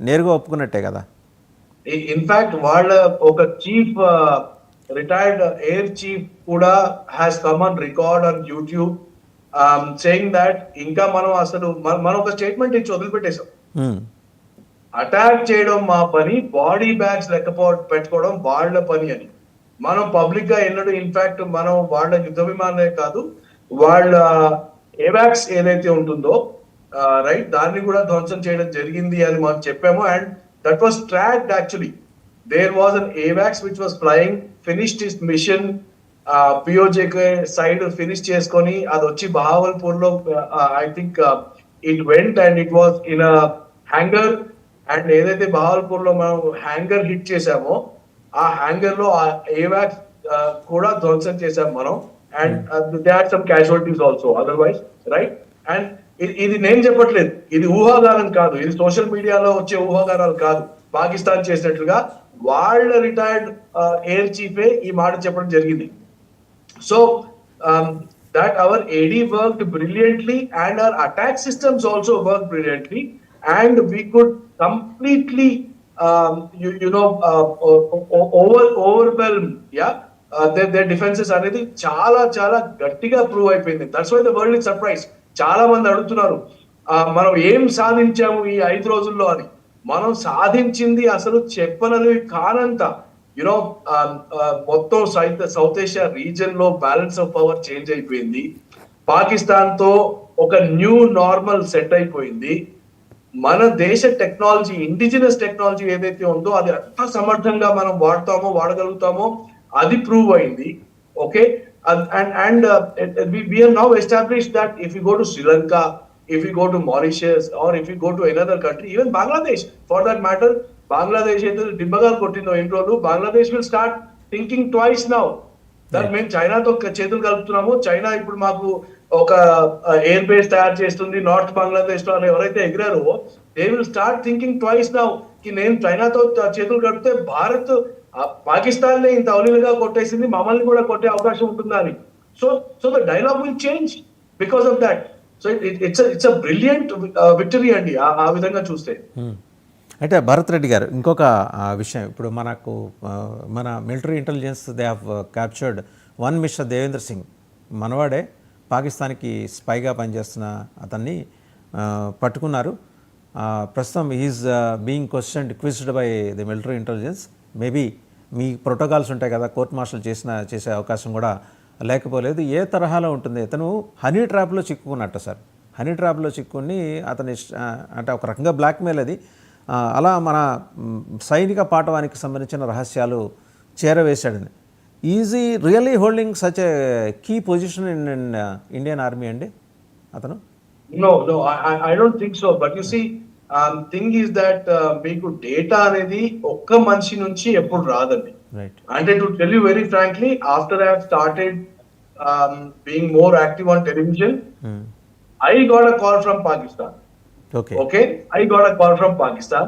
నేరుగా ఒప్పుకున్నట్టే కదా. ఇన్ఫాక్ట్ వాళ్ళ ఒక చీఫ్ రిటైర్డ్ ఎయిర్ చీఫ్ కూడా has come on record on YouTube saying that ఇంకా మనం అసలు మనం ఒక స్టేట్మెంట్ ఇచ్చి వదిలిపెట్టేసాం. అటాక్ చేయడం మా పని, బాడీ బ్యాగ్స్ పెట్టుకోవడం వాళ్ళ పని అని. మనం పబ్లిక్ గా ఎన్నడూ, ఇన్ఫాక్ట్ మనం వాళ్ళ యుద్ధ విమానమే కాదు, వాళ్ళ ఏవాక్స్ ఏదైతే ఉంటుందో రైట్, దాన్ని కూడా ధ్వంసం చేయడం జరిగింది అని మనం చెప్పాము. And that was tracked actually. There was an ఏవాక్స్ which was flying, finished his mission, PoJK side finish చేసుకొని అది వచ్చి బహావల్పూర్ లో I think it went and it was in a hangar. And ఏదైతే బహావల్పూర్ లో మనం హ్యాంగర్ హిట్ చేసామో ఆ హ్యాంగర్ లో ఆ ఏవాక్స్ కూడా ధ్వంసం చేసాం మనం. And they are some casualties also otherwise, right. And ఇది నేను చెప్పట్లేదు, ఇది ఊహాగానం కాదు, ఇది సోషల్ మీడియాలో వచ్చే ఊహాగానాలు కాదు. పాకిస్తాన్ చేసినట్లుగా వాళ్ళ రిటైర్డ్ ఎయిర్ చీఫే ఈ మాట చెప్పడం జరిగింది. So that our AD worked brilliantly and our attack systems also worked brilliantly, and we could completely overwhelm, yeah, their defenses అనేది చాలా చాలా గట్టిగా ప్రూవ్ అయిపోయింది. That's why the world is surprise. చాలా మంది అడుగుతున్నారు మనం ఏం సాధించాము ఈ 5 రోజుల్లో అని. మనం సాధించింది అసలు చెప్పనవి కానంత, యునో మొత్తం సౌత్ ఏషియా రీజన్ లో బ్యాలెన్స్ ఆఫ్ పవర్ చేంజ్ అయిపోయింది. పాకిస్తాన్ తో ఒక న్యూ నార్మల్ సెట్ అయిపోయింది. మన దేశ టెక్నాలజీ, ఇండిజినస్ టెక్నాలజీ ఏదైతే ఉందో అది ఎంత సమర్థంగా మనం వాడగలుగుతామో అది ప్రూవ్ అయింది. Okay, and we are now established that if you go to Sri Lanka, if you go to Mauritius, or if you go to another country, even Bangladesh for that matter, Bangladesh అయితే దిబ్బగా కొట్టిందో ఎన్ని రోజులు, Bangladesh will start thinking twice now that మేము చైనాతో చేతులు కలుపుతున్నాము, China ఇప్పుడు మాకు ఒక air base తయారు చేస్తుంది నార్త్ బంగ్లాదేశ్ లో అని ఎవరైతే ఎగిరారో they will start thinking twice now కి నేను చైనాతో చేతులు కలిపితే భారత్ పాకిస్తాన్ ఇంత అవలీలుగా కొట్టేసింది, మమ్మల్ని కూడా కొట్టే అవకాశం ఉంటుందా అని. So the dialogue will change because of that. So it's a brilliant victory అండి ఆ విధంగా చూస్తే. అంటే భరత్ రెడ్డి గారు, ఇంకొక విషయం, ఇప్పుడు మనకు మన military intelligence they have captured one mister Devendra Singh, మనవాడే పాకిస్తాన్కి స్పైగా పనిచేస్తున్న అతన్ని పట్టుకున్నారు. ప్రస్తుతం is being quizzed by the military intelligence. Maybe మీ ప్రోటోకాల్స్ ఉంటాయి కదా, కోర్ట్ మార్షల్ చేసే అవకాశం కూడా లేకపోలేదు. ఏ తరహాలో ఉంటుంది? అతను హనీ ట్రాప్లో చిక్కుకున్నట్ట సార్. హనీ ట్రాప్లో చిక్కుని అతని అంటే ఒక రకంగా బ్లాక్మెయిల్ అది. అలా మన సైనిక పాఠవానికి సంబంధించిన రహస్యాలు చేరవేశాడని. Is he really holding such a key position in Indian army అండి అతను? No, I don't think so. But you see, thing is that మీకు డేటా అనేది ఒక్క మనిషి నుంచి ఎప్పుడు రాదండి. రైట్. అంటే to tell you very frankly, after I have started being more active on television, I got a call from Pakistan. Okay. Okay, I got a call from Pakistan.